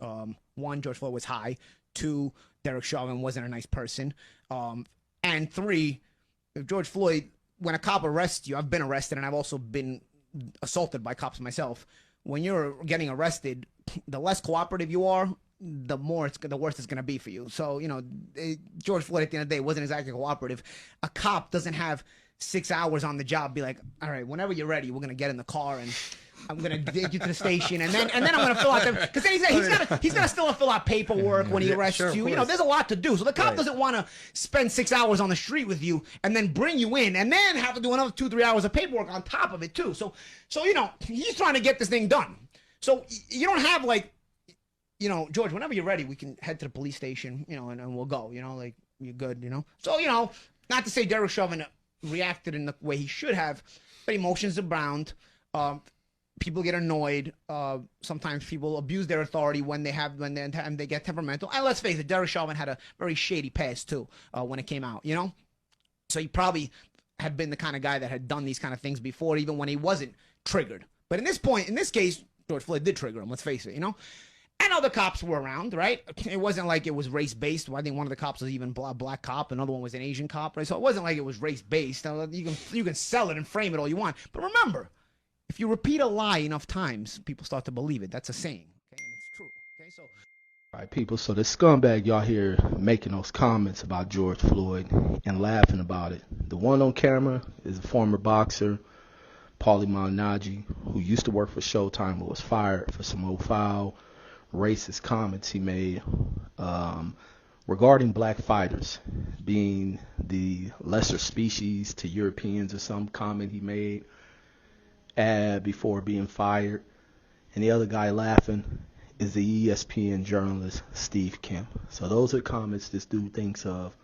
One, George Floyd was high. Two, Derek Chauvin wasn't a nice person. And three, if George Floyd, when a cop arrests you, I've been arrested and I've also been assaulted by cops myself. When you're getting arrested, the less cooperative you are, the worse it's gonna be for you. So George Floyd at the end of the day wasn't exactly cooperative. A cop doesn't have 6 hours on the job. Be like, all right, whenever you're ready, we're gonna get in the car and I'm gonna take you to the station, and then I'm gonna fill out the because then he's gonna still fill out paperwork when he arrests sure, you. There's a lot to do. So the cop doesn't want to spend 6 hours on the street with you and then bring you in and then have to do another 2-3 hours of paperwork on top of it too. So he's trying to get this thing done. So you don't have like, George, whenever you're ready, we can head to the police station, and we'll go. Like you're good, So not to say Derek Chauvin reacted in the way he should have, but emotions abound. People get annoyed. Sometimes people abuse their authority when they get temperamental. And let's face it, Derek Chauvin had a very shady past too when it came out. So he probably had been the kind of guy that had done these kind of things before, even when he wasn't triggered. But in this case, George Floyd did trigger him. Let's face it. And other cops were around, right? It wasn't like it was race-based. I think one of the cops was even a black cop. Another one was an Asian cop, right? So it wasn't like it was race-based. You can sell it and frame it all you want. But remember, if you repeat a lie enough times, people start to believe it. That's a saying, okay? And it's true, okay? So, All right, people. So the scumbag y'all here making those comments about George Floyd and laughing about it. The one on camera is a former boxer, Pauline malignaggi, who used to work for Showtime but was fired for some old foul racist comments he made regarding black fighters being the lesser species to Europeans, or some comment he made before being fired. And the other guy laughing is the ESPN journalist Steve Kemp. So those are comments this dude thinks of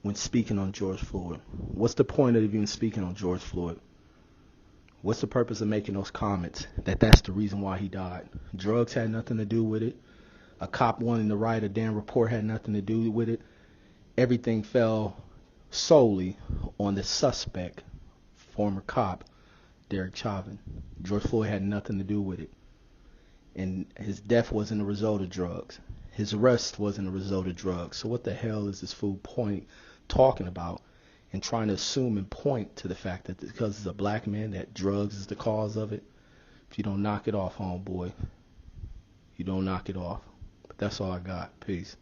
when speaking on George Floyd. What's the point of even speaking on George Floyd? What's the purpose of making those comments? That's the reason why he died. Drugs had nothing to do with it. A cop wanting to write a damn report had nothing to do with it. Everything fell solely on the suspect, former cop, Derek Chauvin. George Floyd had nothing to do with it. And his death wasn't a result of drugs. His arrest wasn't a result of drugs. So what the hell is this fool talking about and trying to assume and point to the fact that because it's a black man that drugs is the cause of it? If you don't knock it off, homeboy, you don't knock it off. But that's all I got. Peace.